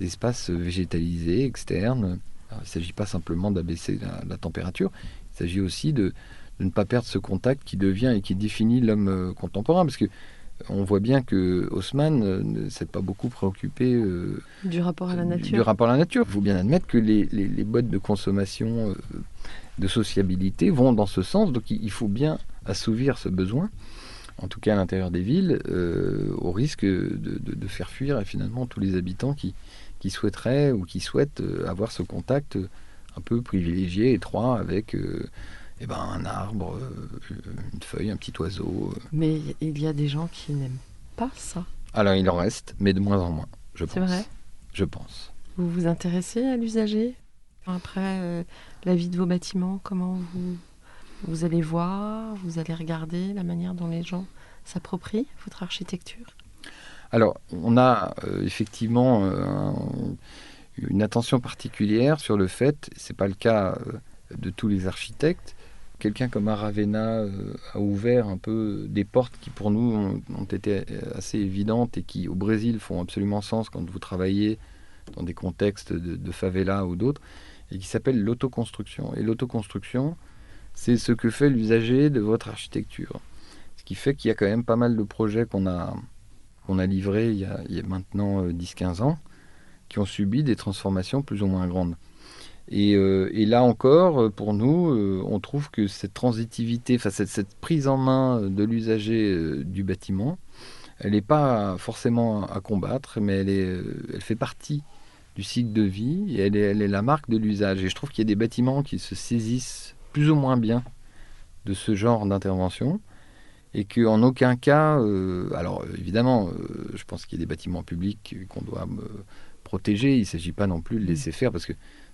des espaces végétalisés externes. Alors, il ne s'agit pas simplement d'abaisser la température, il s'agit aussi de ne pas perdre ce contact qui devient et qui définit l'homme contemporain, parce que on voit bien que Haussmann ne s'est pas beaucoup préoccupé du rapport à la nature. Du rapport à la nature. Il faut bien admettre que les modes de consommation, de sociabilité vont dans ce sens. Donc il faut bien assouvir ce besoin, en tout cas à l'intérieur des villes, au risque de faire fuir finalement tous les habitants qui souhaiteraient ou qui souhaitent avoir ce contact un peu privilégié, étroit avec un arbre, une feuille, un petit oiseau. Mais il y a des gens qui n'aiment pas ça. Alors il en reste, mais de moins en moins, je C'est pense. vrai. Je pense. Vous vous intéressez à l'usager? Après, la vie de vos bâtiments, comment vous allez voir, vous allez regarder la manière dont les gens s'approprient votre architecture? Alors, on a effectivement une attention particulière sur le fait, c'est pas le cas de tous les architectes, quelqu'un comme Aravena a ouvert un peu des portes qui pour nous ont été assez évidentes et qui au Brésil font absolument sens quand vous travaillez dans des contextes de favela ou d'autres, et qui s'appelle l'autoconstruction. Et l'autoconstruction, c'est ce que fait l'usager de votre architecture. Ce qui fait qu'il y a quand même pas mal de projets qu'on a livrés il y a maintenant 10-15 ans, qui ont subi des transformations plus ou moins grandes. Et là encore, pour nous, on trouve que cette transitivité, cette prise en main de l'usager du bâtiment, elle n'est pas forcément à combattre, mais elle fait partie du cycle de vie et elle est la marque de l'usage. Et je trouve qu'il y a des bâtiments qui se saisissent plus ou moins bien de ce genre d'intervention et qu'en aucun cas, alors évidemment, je pense qu'il y a des bâtiments publics qu'on doit protéger. Il ne s'agit pas non plus de laisser faire parce que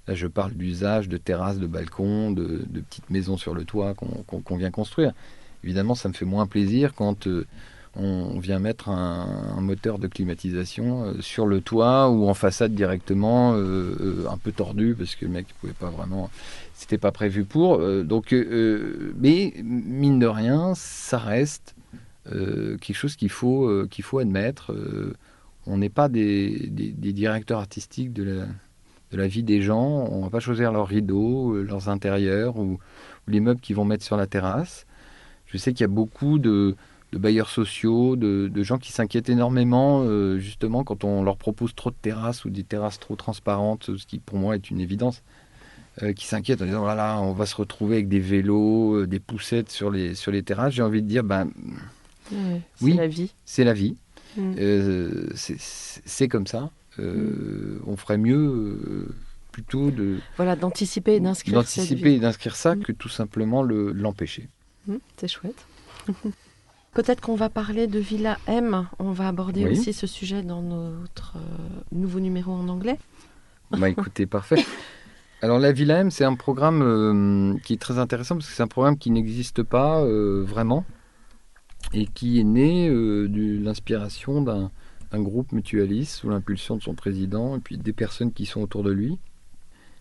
là, je parle d'usage, de terrasses, de balcons, de petites maisons sur le toit qu'on vient construire. Évidemment, ça me fait moins plaisir quand on vient mettre un moteur de climatisation sur le toit ou en façade directement, un peu tordu parce que le mec ne pouvait pas vraiment, c'était pas prévu pour. Mais mine de rien, ça reste quelque chose qu'il faut admettre. On n'est pas des directeurs artistiques de la vie des gens. On ne va pas choisir leurs rideaux, leurs intérieurs ou les meubles qu'ils vont mettre sur la terrasse. Je sais qu'il y a beaucoup de bailleurs sociaux, de gens qui s'inquiètent énormément, justement, quand on leur propose trop de terrasses ou des terrasses trop transparentes, ce qui pour moi est une évidence, qui s'inquiètent en disant, voilà, on va se retrouver avec des vélos, des poussettes sur les terrasses. J'ai envie de dire, oui, c'est la vie. C'est la vie. C'est comme ça. On ferait mieux plutôt d'anticiper et d'inscrire ça que tout simplement l'empêcher. C'est chouette. Peut-être qu'on va parler de Villa M. On va aborder aussi ce sujet dans notre nouveau numéro en anglais. Écoutez, parfait. Alors la Villa M, c'est un programme qui est très intéressant parce que c'est un programme qui n'existe pas vraiment et qui est né de l'inspiration d'un groupe mutualiste sous l'impulsion de son président et puis des personnes qui sont autour de lui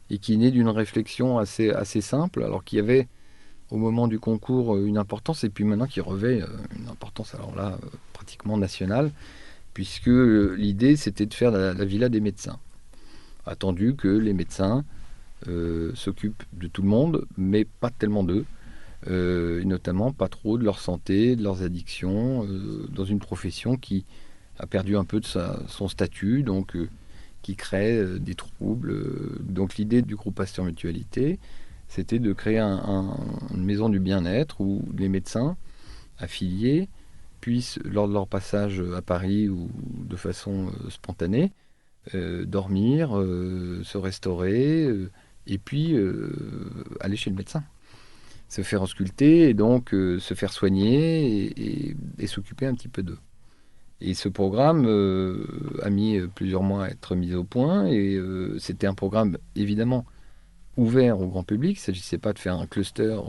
et qui est né d'une réflexion assez simple, alors qu'il y avait au moment du concours une importance et puis maintenant qui revêt une importance alors là pratiquement nationale, puisque l'idée c'était de faire la villa des médecins. Attendu que les médecins s'occupent de tout le monde, mais pas tellement d'eux, et notamment pas trop de leur santé, de leurs addictions, dans une profession qui a perdu un peu de son statut, donc qui crée des troubles. Donc l'idée du groupe Pasteur Mutualité, c'était de créer une maison du bien-être où les médecins affiliés puissent, lors de leur passage à Paris ou de façon spontanée, dormir, se restaurer et puis aller chez le médecin. Se faire ausculter et donc se faire soigner et s'occuper un petit peu d'eux. Et ce programme a mis plusieurs mois à être mis au point et c'était un programme évidemment ouvert au grand public. Il ne s'agissait pas de faire un cluster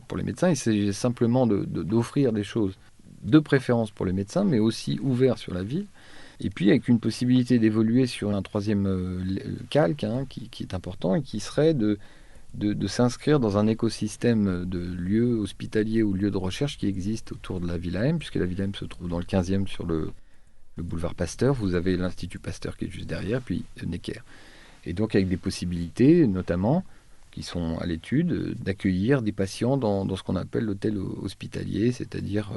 pour les médecins, il s'agissait simplement d'offrir des choses de préférence pour les médecins, mais aussi ouvert sur la ville. Et puis avec une possibilité d'évoluer sur un troisième calque qui est important et qui serait de s'inscrire dans un écosystème de lieux hospitaliers ou lieux de recherche qui existent autour de la Villa M, puisque la Villa M se trouve dans le 15e sur le boulevard Pasteur. Vous avez l'Institut Pasteur qui est juste derrière, puis Necker. Et donc avec des possibilités, notamment, qui sont à l'étude, d'accueillir des patients dans ce qu'on appelle l'hôtel hospitalier, c'est-à-dire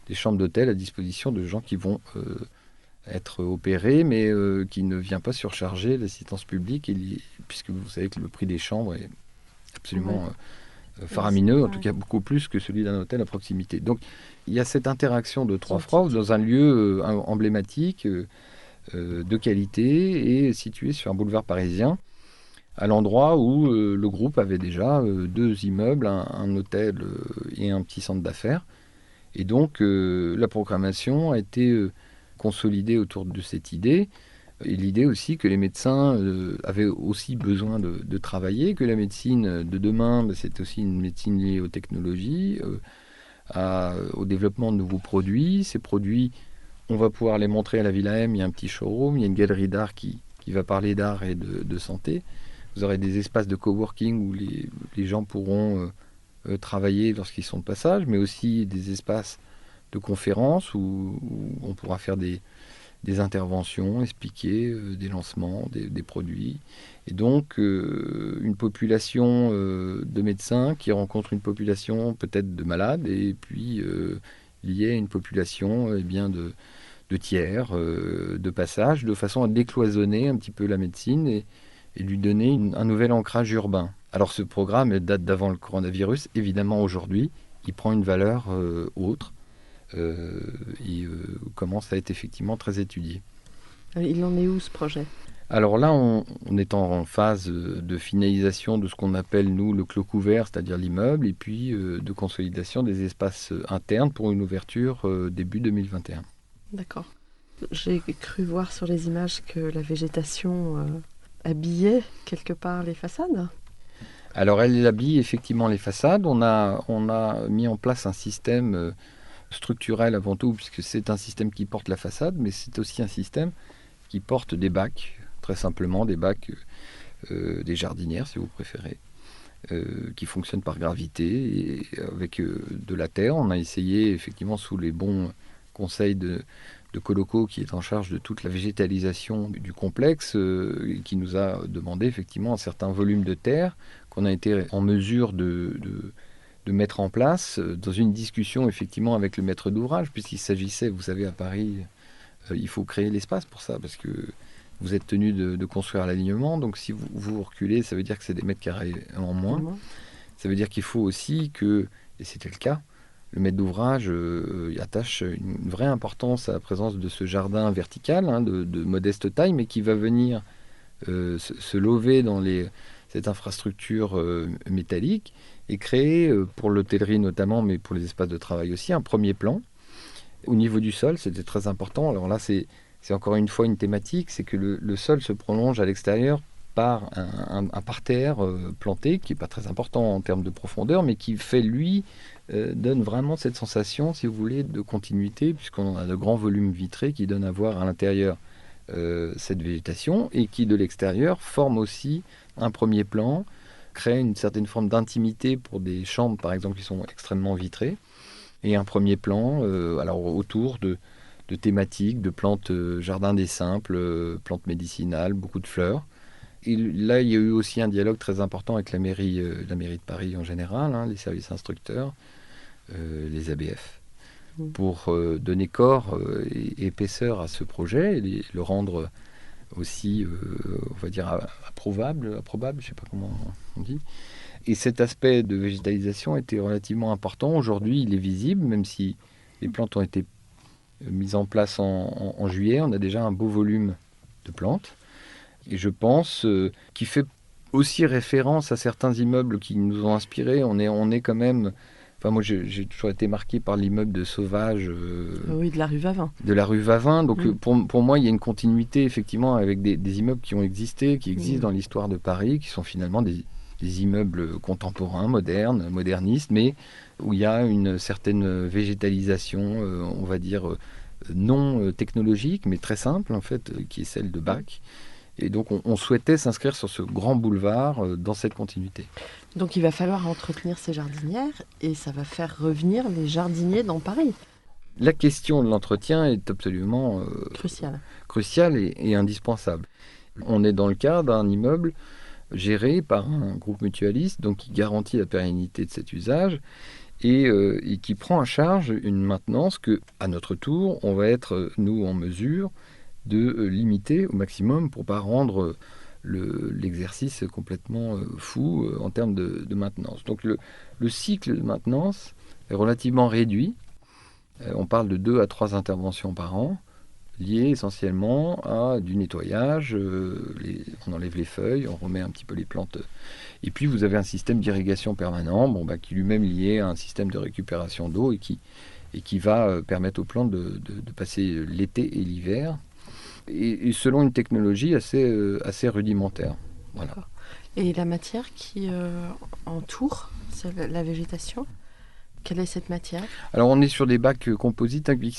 des chambres d'hôtel à disposition de gens qui vont être opérés, mais qui ne vient pas surcharger l'assistance publique, puisque vous savez que le prix des chambres est absolument faramineux, en tout cas beaucoup plus que celui d'un hôtel à proximité. Donc il y a cette interaction de trois phrases dans un lieu emblématique, de qualité et situé sur un boulevard parisien, à l'endroit où le groupe avait déjà 2 immeubles, un hôtel et un petit centre d'affaires. Et donc la programmation a été consolidée autour de cette idée. Et l'idée aussi que les médecins avaient aussi besoin de travailler, que la médecine de demain, c'est aussi une médecine liée aux technologies, au développement de nouveaux produits. Ces produits, on va pouvoir les montrer à la Villa M. Il y a un petit showroom, il y a une galerie d'art qui va parler d'art et de santé. Vous aurez des espaces de coworking où les gens pourront travailler lorsqu'ils sont de passage, mais aussi des espaces de conférences où on pourra faire des interventions, expliquer des lancements, des produits. Et donc, une population de médecins qui rencontre une population peut-être de malades, et puis liée à une population de tiers, de passage, de façon à décloisonner un petit peu la médecine et lui donner un nouvel ancrage urbain. Alors ce programme date d'avant le coronavirus. Évidemment, aujourd'hui, il prend une valeur autre. Et commence à être effectivement très étudié. Il en est où ce projet ? Alors là, on est en phase de finalisation de ce qu'on appelle, nous, le clos couvert, c'est-à-dire l'immeuble, et puis de consolidation des espaces internes pour une ouverture début 2021. D'accord. J'ai cru voir sur les images que la végétation habillait quelque part les façades. Alors elle habille effectivement les façades. On a mis en place un système structurel avant tout, puisque c'est un système qui porte la façade, mais c'est aussi un système qui porte des bacs, très simplement des bacs, des jardinières si vous préférez, qui fonctionnent par gravité et avec de la terre. On a essayé effectivement sous les bons conseils de Coloco, qui est en charge de toute la végétalisation du complexe, qui nous a demandé effectivement un certain volume de terre qu'on a été en mesure de mettre en place dans une discussion effectivement avec le maître d'ouvrage, puisqu'il s'agissait, vous savez, à Paris, il faut créer l'espace pour ça, parce que vous êtes tenu de construire l'alignement, donc si vous reculez, ça veut dire que c'est des mètres carrés en moins. Ça veut dire qu'il faut aussi que, et c'était le cas, le maître d'ouvrage attache une vraie importance à la présence de ce jardin vertical, de modeste taille, mais qui va venir se lover dans cette infrastructure métallique, et créer, pour l'hôtellerie notamment, mais pour les espaces de travail aussi, un premier plan. Au niveau du sol, c'était très important. Alors là, c'est encore une fois une thématique, c'est que le sol se prolonge à l'extérieur par un parterre planté, qui n'est pas très important en termes de profondeur, mais qui fait, lui, donne vraiment cette sensation, si vous voulez, de continuité, puisqu'on a de grands volumes vitrés qui donnent à voir à l'intérieur cette végétation, et qui, de l'extérieur, forme aussi un premier plan, crée une certaine forme d'intimité pour des chambres, par exemple, qui sont extrêmement vitrées, et un premier plan alors autour de thématiques, de plantes, jardin des simples, plantes médicinales, beaucoup de fleurs. Et là, il y a eu aussi un dialogue très important avec la mairie de Paris en général, les services instructeurs, les ABF, pour donner corps et épaisseur à ce projet et le rendre aussi, on va dire, approbable, je ne sais pas comment on dit. Et cet aspect de végétalisation était relativement important. Aujourd'hui, il est visible, même si les plantes ont été mises en place en juillet. On a déjà un beau volume de plantes. Et je pense qu'il fait aussi référence à certains immeubles qui nous ont inspirés. On est quand même... Enfin, moi, j'ai toujours été marqué par l'immeuble de Sauvage. Oui, de la rue Vavin. De la rue Vavin. Donc, pour moi, il y a une continuité, effectivement, avec des immeubles qui ont existé, qui existent dans l'histoire de Paris, qui sont finalement des immeubles contemporains, modernes, modernistes, mais où il y a une certaine végétalisation, on va dire, non technologique, mais très simple, en fait, qui est celle de Bach. Et donc, on souhaitait s'inscrire sur ce grand boulevard dans cette continuité. Donc, il va falloir entretenir ces jardinières et ça va faire revenir les jardiniers dans Paris. La question de l'entretien est absolument cruciale et indispensable. On est dans le cadre d'un immeuble géré par un groupe mutualiste, donc qui garantit la pérennité de cet usage et qui prend en charge une maintenance que, à notre tour, on va être, nous, en mesure de limiter au maximum pour ne pas rendre l'exercice complètement fou en termes de maintenance. Donc le cycle de maintenance est relativement réduit. On parle de 2 à 3 interventions par an. lié essentiellement à du nettoyage. On enlève les feuilles, on remet un petit peu les plantes. Et puis vous avez un système d'irrigation permanent qui lui-même est lié à un système de récupération d'eau et qui va permettre aux plantes de passer l'été et l'hiver. Et selon une technologie assez rudimentaire. Voilà. D'accord. Et la matière qui entoure la végétation, quelle est cette matière? Alors on est sur des bacs composites qui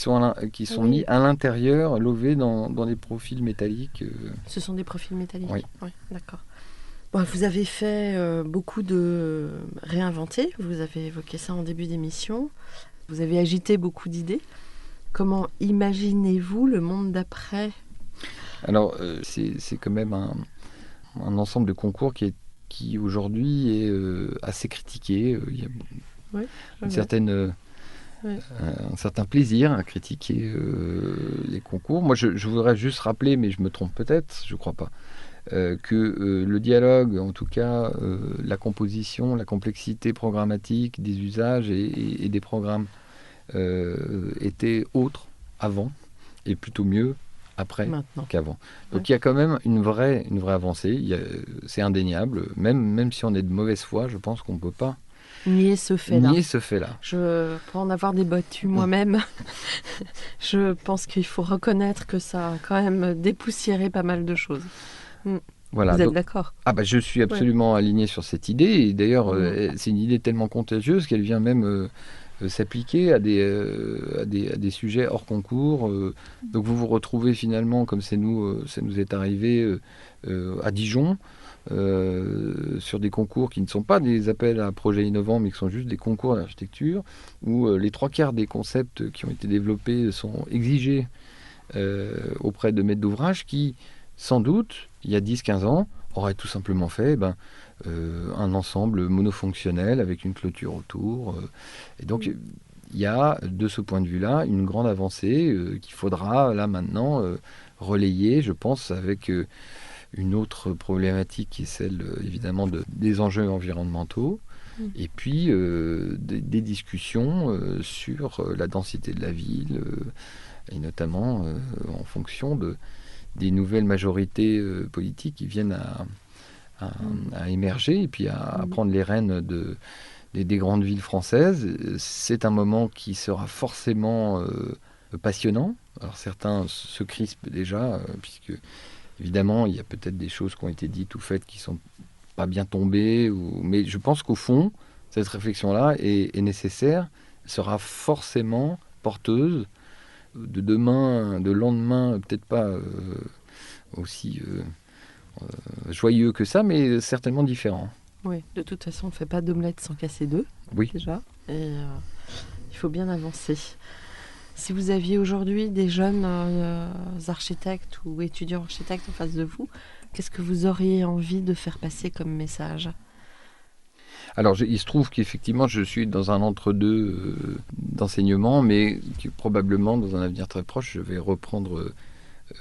sont mis à l'intérieur, lovés dans des profils métalliques. Ce sont des profils métalliques? Oui. Oui, d'accord. Bon, vous avez fait beaucoup de réinventer, vous avez évoqué ça en début d'émission, vous avez agité beaucoup d'idées. Comment imaginez-vous le monde d'après? Alors c'est quand même un ensemble de concours qui aujourd'hui est assez critiqué. Il y a un certain plaisir à critiquer les concours. Moi, je voudrais juste rappeler, mais je me trompe peut-être, je ne crois pas, que le dialogue, en tout cas la composition, la complexité programmatique des usages et des programmes était autre avant et plutôt mieux après maintenant qu'avant. Donc il y a quand même une vraie avancée, c'est indéniable, même si on est de mauvaise foi, je pense qu'on ne peut pas nier ce fait-là. Pour en avoir débattu moi-même, je pense qu'il faut reconnaître que ça a quand même dépoussiéré pas mal de choses. Voilà, vous êtes d'accord? Je suis absolument aligné sur cette idée, et d'ailleurs c'est une idée tellement contagieuse qu'elle vient même s'appliquer à des sujets hors concours. Donc vous vous retrouvez finalement, comme ça nous est arrivé à Dijon, sur des concours qui ne sont pas des appels à projets innovants, mais qui sont juste des concours d'architecture, où les 3/4 des concepts qui ont été développés sont exigés auprès de maîtres d'ouvrage qui, sans doute, il y a 10-15 ans, auraient tout simplement fait un ensemble monofonctionnel avec une clôture autour. Et donc, il y a, de ce point de vue-là, une grande avancée qu'il faudra, là, maintenant, relayer, je pense, avec une autre problématique qui est celle, évidemment, des enjeux environnementaux. Et puis, des discussions sur la densité de la ville, et notamment en fonction des nouvelles majorités politiques qui viennent à émerger et puis à prendre les rênes des grandes villes françaises. C'est un moment qui sera forcément passionnant. Alors certains se crispent déjà, puisque évidemment il y a peut-être des choses qui ont été dites ou faites qui ne sont pas bien tombées. Mais je pense qu'au fond, cette réflexion-là est nécessaire, sera forcément porteuse de demain, de lendemain, peut-être pas aussi joyeux que ça, mais certainement différent. Oui, de toute façon, on ne fait pas d'omelette sans casser deux, déjà. Et il faut bien avancer. Si vous aviez aujourd'hui des jeunes architectes ou étudiants architectes en face de vous, qu'est-ce que vous auriez envie de faire passer comme message ? Alors, il se trouve qu'effectivement, je suis dans un entre-deux d'enseignement, mais que probablement, dans un avenir très proche, je vais reprendre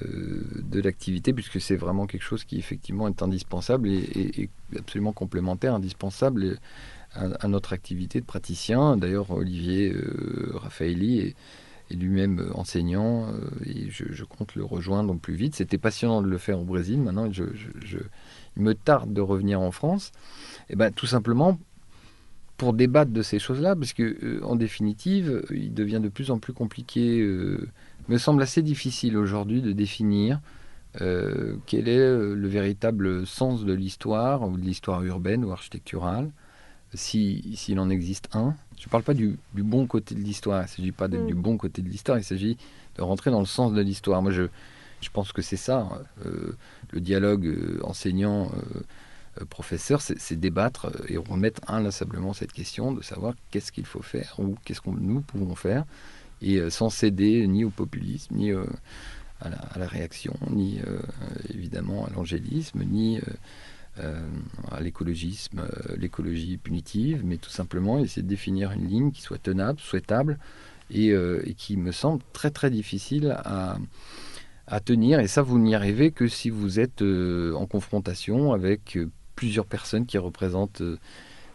de l'activité, puisque c'est vraiment quelque chose qui, effectivement, est indispensable et absolument complémentaire, indispensable à notre activité de praticien. D'ailleurs, Olivier Raffaelli est lui-même enseignant, et je compte le rejoindre au plus vite. C'était passionnant de le faire au Brésil. Maintenant, il me tarde de revenir en France. Et tout simplement pour débattre de ces choses-là, parce que en définitive, il devient de plus en plus compliqué, me semble assez difficile aujourd'hui de définir quel est le véritable sens de l'histoire, ou de l'histoire urbaine ou architecturale, s'il en existe un. Je ne parle pas du bon côté de l'histoire, il ne s'agit pas d'être du bon côté de l'histoire, il s'agit de rentrer dans le sens de l'histoire. Moi, je pense que c'est ça, le dialogue enseignant professeur, c'est débattre et remettre inlassablement cette question de savoir qu'est-ce qu'il faut faire ou qu'est-ce que nous pouvons faire, et sans céder ni au populisme, ni à la réaction, ni évidemment à l'angélisme, ni à l'écologisme, l'écologie punitive, mais tout simplement essayer de définir une ligne qui soit tenable, souhaitable, et qui me semble très très difficile à tenir. Et ça, vous n'y arrivez que si vous êtes en confrontation avec plusieurs personnes qui représentent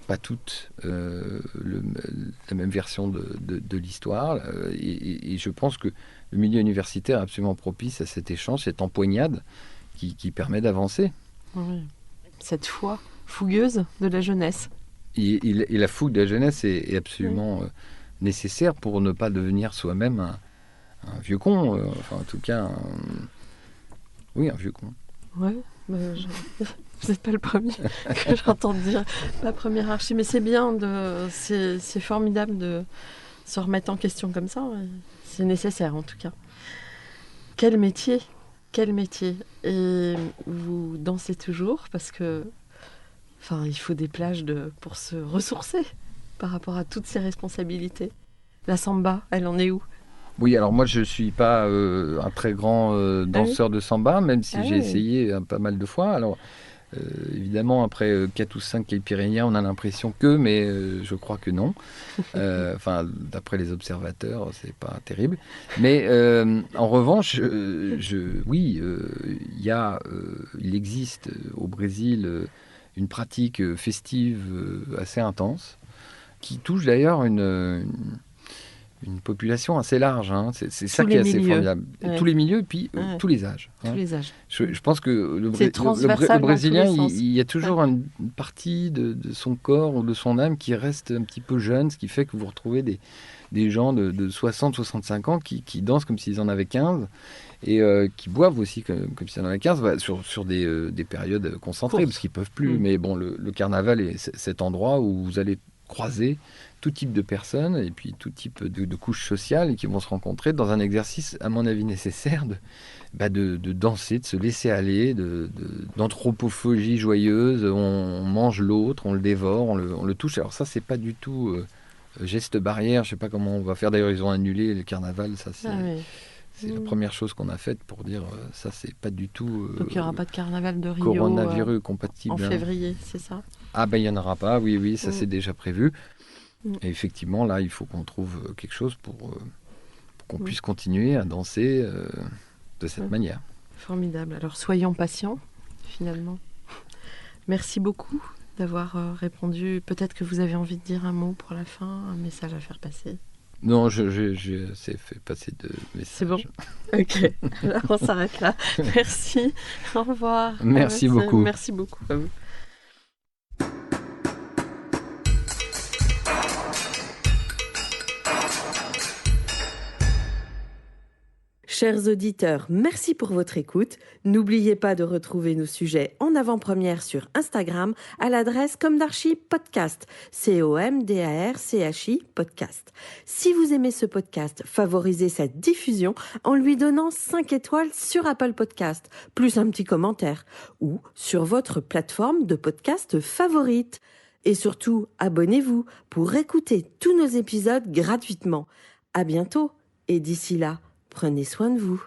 pas toutes la même version de l'histoire. Et je pense que le milieu universitaire est absolument propice à cet échange, cette empoignade qui permet d'avancer. Oui. Cette foi fougueuse de la jeunesse. Et la fougue de la jeunesse est absolument nécessaire pour ne pas devenir soi-même un vieux con. Enfin, en tout cas, un vieux con. Oui, vous n'êtes pas le premier que j'entends dire la première archi, mais c'est bien, c'est formidable de se remettre en question comme ça. C'est nécessaire en tout cas. Quel métier! Et vous dansez toujours parce que, il faut des plages pour se ressourcer par rapport à toutes ces responsabilités. La samba, elle en est où? Oui, alors moi je ne suis pas un très grand danseur de samba, même si j'ai essayé pas mal de fois. Alors évidemment, après 4 ou 5 caipirinhas, on a l'impression mais je crois que non. D'après les observateurs, c'est pas terrible. Mais en revanche, il existe au Brésil une pratique festive assez intense, qui touche d'ailleurs une population assez large. C'est ça qui est assez formidable. Ouais. Tous les milieux, et puis tous les âges. Tous les âges. Je pense que le Brésilien, il y a toujours une partie de son corps ou de son âme qui reste un petit peu jeune, ce qui fait que vous retrouvez des gens de 60, 65 ans qui dansent comme s'ils en avaient 15 et qui boivent aussi comme s'ils en avaient 15 sur des périodes concentrées, parce qu'ils ne peuvent plus. Mais bon, le carnaval est cet endroit où vous allez croiser tout type de personnes et puis tout type de couches sociales et qui vont se rencontrer dans un exercice, à mon avis, nécessaire de danser, de se laisser aller, d'anthropophagie joyeuse. On mange l'autre, on le dévore, on le touche. Alors ça, c'est pas du tout geste barrière. Je sais pas comment on va faire. D'ailleurs, ils ont annulé le carnaval. Ça, c'est la première chose qu'on a faite pour dire ça, c'est pas du tout. Donc il n'y aura pas de carnaval de Rio coronavirus compatible. En février, c'est ça? Ah ben il n'y en aura pas. Oui, ça c'est déjà prévu. Et effectivement, là, il faut qu'on trouve quelque chose pour qu'on puisse continuer à danser de cette manière. Formidable. Alors, soyons patients, finalement. Merci beaucoup d'avoir répondu. Peut-être que vous avez envie de dire un mot pour la fin, un message à faire passer. Non, je sais fait passer de messages. C'est bon. Ok. Alors, on s'arrête là. Merci. Au revoir. Merci beaucoup. Merci beaucoup à vous. Chers auditeurs, merci pour votre écoute. N'oubliez pas de retrouver nos sujets en avant-première sur Instagram à l'adresse Comdarchi Podcast, COMDARCHI Podcast. Si vous aimez ce podcast, favorisez sa diffusion en lui donnant 5 étoiles sur Apple Podcast, plus un petit commentaire, ou sur votre plateforme de podcast favorite. Et surtout, abonnez-vous pour écouter tous nos épisodes gratuitement. À bientôt, et d'ici là, prenez soin de vous.